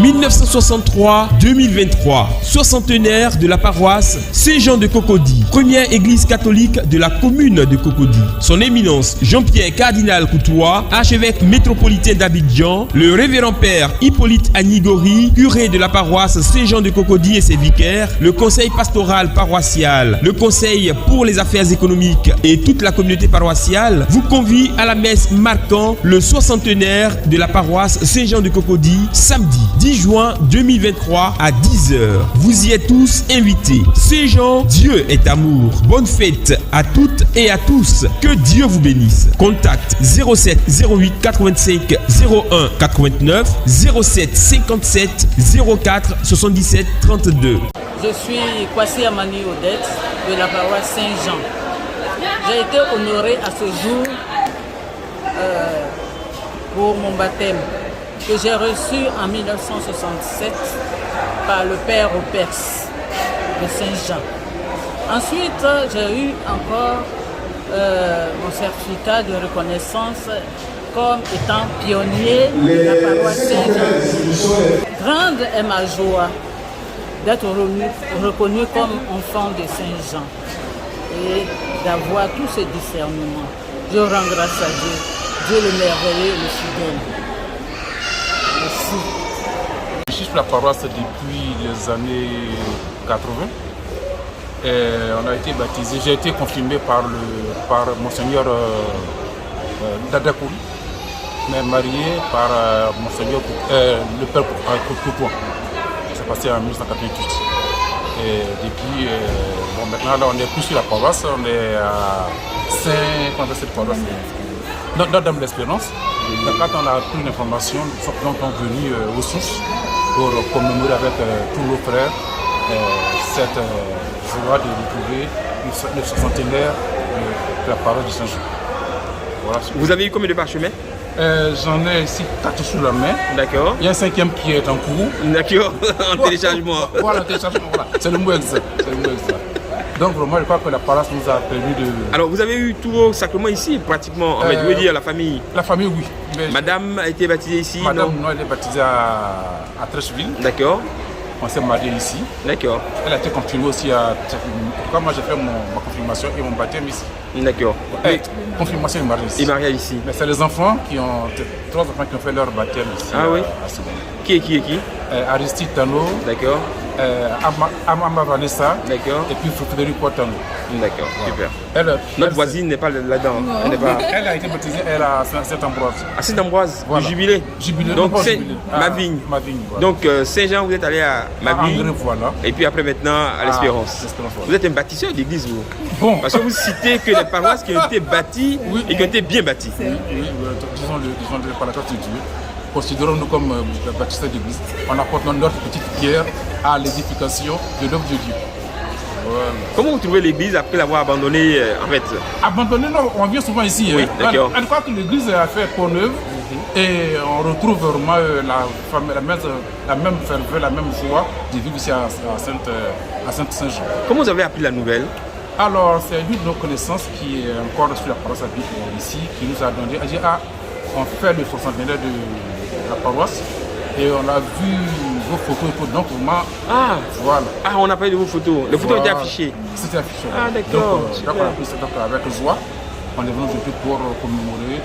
1963-2023, soixantenaire de la paroisse Saint-Jean de Cocody, première église catholique de la commune de Cocody. Son éminence Jean-Pierre Cardinal Coutois, archevêque métropolitain d'Abidjan, le révérend père Hippolyte Agnigori, curé de la paroisse Saint-Jean de Cocody et ses vicaires, le conseil pastoral paroissial, le conseil pour les affaires économiques et toute la communauté paroissiale vous convie à la messe marquant le soixantenaire de la paroisse Saint-Jean de Cocody, samedi 10 juin 2023 à 10h. Vous y êtes tous invités. Saint-Jean, Dieu est amour. Bonne fête à toutes et à tous. Que Dieu vous bénisse. Contact 07 08 85 01 89 07 57 04 77 32. Je suis Kwasi Amani Odette de la paroisse Saint-Jean. J'ai été honoré à ce jour pour mon baptême que j'ai reçu en 1967 par le père au Perse de Saint-Jean. Ensuite, j'ai eu encore mon certificat de reconnaissance comme étant pionnier de la paroisse Saint-Jean. Grande est ma joie d'être reconnu comme enfant de Saint-Jean et d'avoir tous ces discernements. Je rends grâce à Dieu, Dieu le merveilleux et le fidèle. Merci. Je suis sur la paroisse depuis les années 80. On a été baptisé, j'ai été confirmé par Monseigneur Dadakouri, mais marié par Monseigneur le père Coutois. Ça s'est passé en 1988. Et depuis, maintenant là, on n'est plus sur la paroisse, on est à cette paroisse, Notre-Dame de l'Espérance. Quand on a pris une information, nous sommes venus aux sources pour commémorer avec tous nos frères cette joie de retrouver le soixantenaire de la paroisse de Saint-Jean. Voilà. Vous avez eu combien de parchemins? J'en ai ici 4 sous la main. D'accord. Il y a un 5e qui est en cours. D'accord, en téléchargement. Voilà, téléchargement, voilà. C'est le mot exact. Donc vraiment, je crois que la paroisse nous a permis de... Alors, vous avez eu tous vos sacrements ici, pratiquement, je veux dire, la famille. La famille, oui. Mais Madame a été baptisée ici? Madame, non, elle est baptisée à Trècheville. D'accord. On s'est marié ici. D'accord. Elle a été confirmée aussi à Trècheville. Pourquoi moi j'ai fait ma confirmation et mon baptême ici. D'accord. Confirmation et mariage ici. Et mariage ici. Mais c'est les enfants qui ont... 3 enfants qui ont fait leur baptême ici. Ah oui. Qui est qui? Aristide Tano. D'accord. Amma Vanessa. D'accord. Et puis Frédéric Poitano. D'accord, super. Notre voisine n'est pas là-dedans. Elle a été baptisée à Saint-Ambroise. À Saint-Ambroise, voilà. Du Jubilé. Donc c'est ma vigne. Voilà. Donc Saint-Jean, vous êtes allé à ma vigne. Voilà. Et puis après maintenant à l'Espérance. Voilà. Vous êtes un bâtisseur d'église, vous. Bon. Parce que vous citez que les paroisses qui ont été bâties et qui ont été bien bâties. Oui, disons-le par la grâce de Dieu. Considérons-nous comme bâtisseurs d'église. On apporte notre petite pierre à l'édification de l'œuvre de Dieu. Voilà. Comment vous trouvez l'église après l'avoir abandonnée en fait? Abandonnée, non, on vient souvent ici. Oui, d'accord. En tout cas, l'église a fait peau neuve et on retrouve vraiment la même ferveur, la même joie de vivre ici à Saint-Jean. Comment vous avez appris la nouvelle? Alors, c'est une de nos connaissances qui est encore sur la paroisse ici, qui nous a donné. Elle dit, on fait le soixantenaire de la paroisse et on a vu vos photos et tout. Donc, vraiment, voilà. On a parlé de vos photos. Les photos étaient affichées. C'était affiché. Ah, d'accord. Donc, on a pris ça avec joie. On est venu aujourd'hui pour commémorer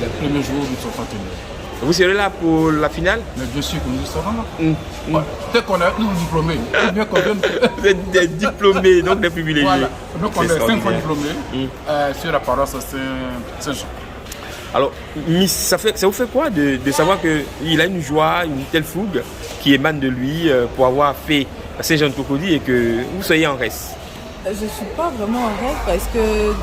les premiers jours du soixantenaire. Vous serez là pour la finale? Mais bien sûr que nous y serons là. Peut-être qu'on est diplômés. Bien qu'on vienne... Vous êtes des diplômés, donc des privilégiés. Voilà. Donc on est 5 fois diplômés sur la paroisse Saint-Jean. Alors, ça vous fait quoi de savoir qu'il a une joie, une telle fougue qui émane de lui pour avoir fait Saint-Jean de Cocody et que vous soyez en reste? Je ne suis pas vraiment en rêve parce que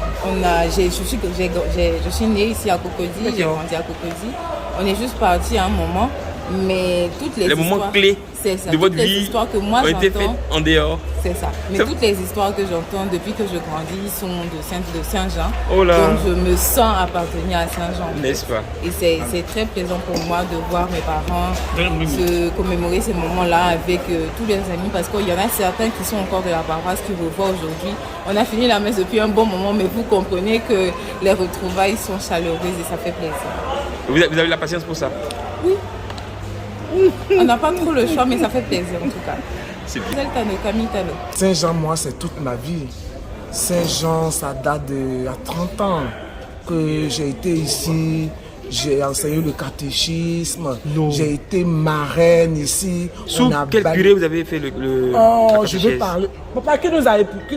je suis née ici à Cocody, j'ai grandi à Cocody. On est juste parti à un moment, mais toutes les moments clés de votre vie ont été faits en dehors. C'est ça. Mais toutes les histoires que j'entends depuis que je grandis sont de Saint-Jean. Oh là. Donc je me sens appartenir à Saint-Jean. N'est-ce pas? Et c'est très plaisant pour moi de voir mes parents se commémorer ces moments-là avec tous les amis, parce qu'il y en a certains qui sont encore de la paroisse qui revoient aujourd'hui. On a fini la messe depuis un bon moment, mais vous comprenez que les retrouvailles sont chaleureuses et ça fait plaisir. Vous avez la patience pour ça? Oui. On n'a pas trop le choix, mais ça fait plaisir en tout cas. C'est bien. Tano, Camille Tano. Saint-Jean, moi, c'est toute ma vie. Saint-Jean, ça date d'il y a 30 ans que j'ai été ici. J'ai enseigné le catéchisme. J'ai été marraine ici. Sous quel curé vous avez fait le Oh, je vais parler. Papa, qui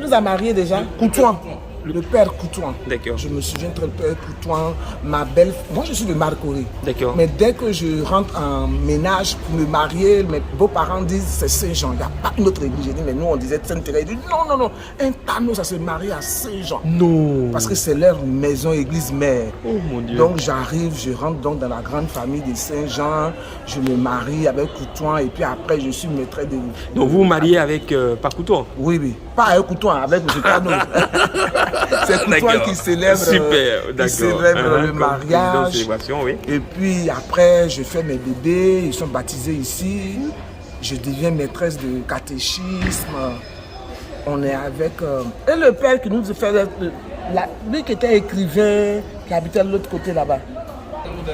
nous a mariés déjà? Coutouan. Le père Coutouan. D'accord. Je me souviens très bien, le père Coutouan, ma belle. Moi, je suis de Marcory. D'accord. Mais dès que je rentre en ménage pour me marier, mes beaux-parents disent c'est Saint-Jean. Il n'y a pas une autre église. J'ai dit, mais nous, on disait Sainte-Thérèse. Ils disent non. Un Tano, ça se marie à Saint-Jean. Non. Parce que c'est leur maison, église mère. Oh mon Dieu. Donc, j'arrive, je rentre donc dans la grande famille de Saint-Jean. Je me marie avec Coutouan. Et puis après, je suis maître de. Donc, vous vous mariez avec pas Coutouan? Oui. Pas avec Coutouan, avec M. Tano. C'est Coutouan qui célèbre, le mariage. Oui. Et puis après, je fais mes bébés, ils sont baptisés ici. Je deviens maîtresse de catéchisme. On est avec... et le père qui nous fait... lui qui était écrivain, qui habitait de l'autre côté là-bas.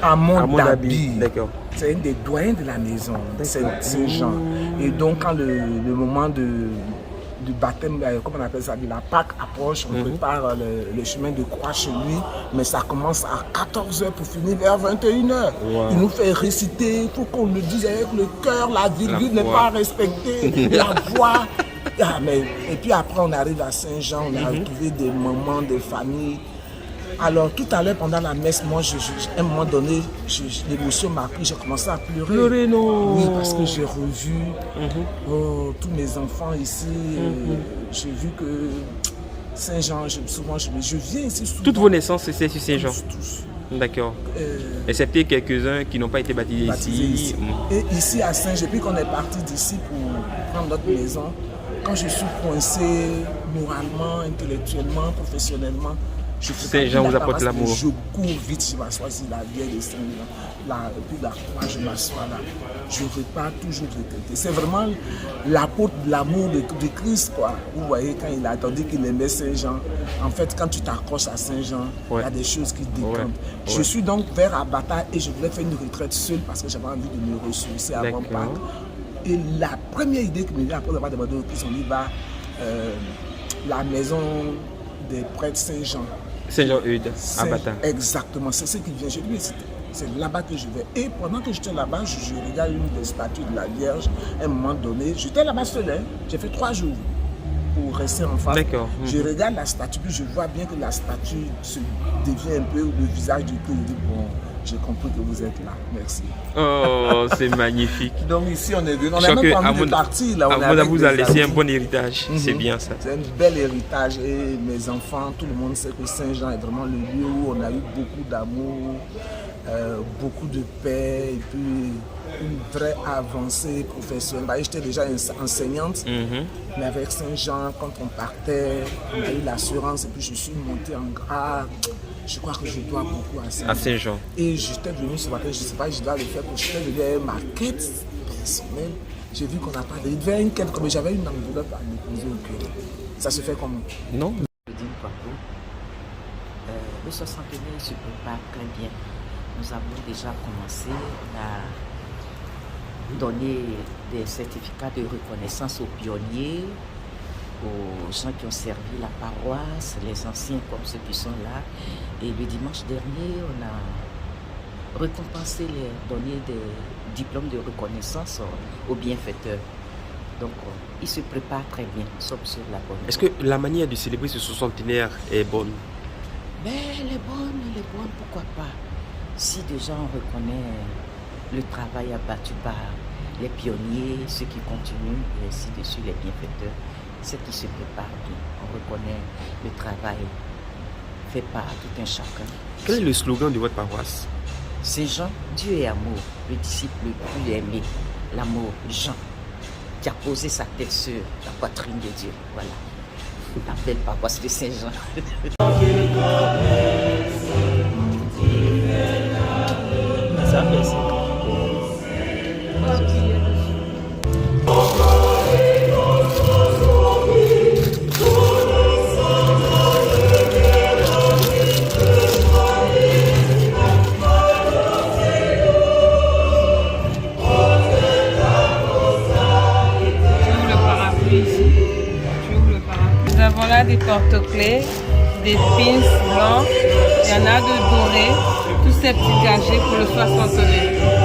Amon Dabi. D'accord. C'est un des doyens de la maison, Saint-Jean. Et donc, quand le moment du baptême, comment on appelle ça, de la Pâque approche, on prépare le chemin de croix chez lui, mais ça commence à 14h pour finir vers 21h. Wow. Il nous fait réciter, il faut qu'on le dise avec le cœur, la virgule n'est pas respectée, la voix. Et puis après, on arrive à Saint-Jean, on a retrouvé des moments de famille. Alors tout à l'heure pendant la messe, moi, à un moment donné, l'émotion m'a pris, j'ai commencé à pleurer. Pleurer, non? Oui, parce que j'ai revu tous mes enfants ici. J'ai vu que Saint-Jean, je viens ici souvent. Toutes vos naissances, c'est sur Saint-Jean? Tous. D'accord. Excepté quelques-uns qui n'ont pas été baptisés ici. Et ici à Saint-Jean, depuis qu'on est parti d'ici pour prendre notre maison, quand je suis coincé moralement, intellectuellement, professionnellement, Saint-Jean vous apporte l'amour. Je cours vite, je m'assois sur la vieille de Saint-Jean. Et puis là, je m'assois là. Je repars toujours regretter. C'est vraiment l'apôtre de l'amour de Christ, quoi. Vous voyez, quand il a attendu qu'il aimait Saint-Jean, en fait, quand tu t'accroches à Saint-Jean, il y a des choses qui décantent. Je suis donc vers Abata et je voulais faire une retraite seule parce que j'avais envie de me ressourcer avant Pâques. Et la première idée qui me vient après avoir demandé au Christ, on y va, la maison des prêtres Saint-Jean. Saint-Jean-Eudes, à Bata. Exactement, c'est ce qui vient. Je lui ai dit, c'est là-bas que je vais. Et pendant que j'étais là-bas, je regarde une des statues de la Vierge. À un moment donné, j'étais là-bas seul. J'ai fait 3 jours pour rester en face. D'accord. Je regarde la statue, puis je vois bien que la statue se devient un peu le visage du Christ. Je dis, bon, j'ai compris que vous êtes là. Merci. Oh, c'est magnifique. Donc ici, on est venu. On n'a même pas envie de partir. Là, on vous a laissé un bon héritage. C'est bien ça. C'est un bel héritage. Et mes enfants, tout le monde sait que Saint-Jean est vraiment le lieu où on a eu beaucoup d'amour, beaucoup de paix, et puis une vraie avancée professionnelle. J'étais déjà enseignante, mais avec Saint-Jean, quand on partait, on a eu l'assurance, et puis je suis montée en grade. Je crois que je dois beaucoup à Saint-Jean. Et j'étais venu ce matin, je ne sais pas, je dois le faire, parce que j'étais venu avec ma quête personnelle. J'ai vu qu'on n'a pas de... Il devait une quête, comme j'avais une enveloppe à déposer au curé. Ça se fait comment? Non. Le 61 se prépare très bien. Nous avons déjà commencé, on a donné des certificats de reconnaissance aux pionniers, aux gens qui ont servi la paroisse, les anciens comme ceux qui sont là. Et le dimanche dernier, on a récompensé, donné des diplômes de reconnaissance aux bienfaiteurs. Donc, ils se préparent très bien, nous sommes sur la bonne. Est-ce que la manière de célébrer ce centenaire est bonne? Mais elle est bonne, pourquoi pas? Si déjà on reconnaît le travail abattu par les pionniers, ceux qui continuent, et ainsi de suite, les bienfaiteurs, ceux qui se préparent bien. On reconnaît le travail fait par tout un chacun. Quel est le slogan de votre paroisse? Saint-Jean, Dieu est amour, le disciple le plus aimé, l'amour, Jean, qui a posé sa tête sur la poitrine de Dieu. Voilà, la belle paroisse de Saint-Jean. Ça fait ça. a des porte-clés, des pins blancs, il y en a de dorés, tous ces petits gadgets pour le 60e.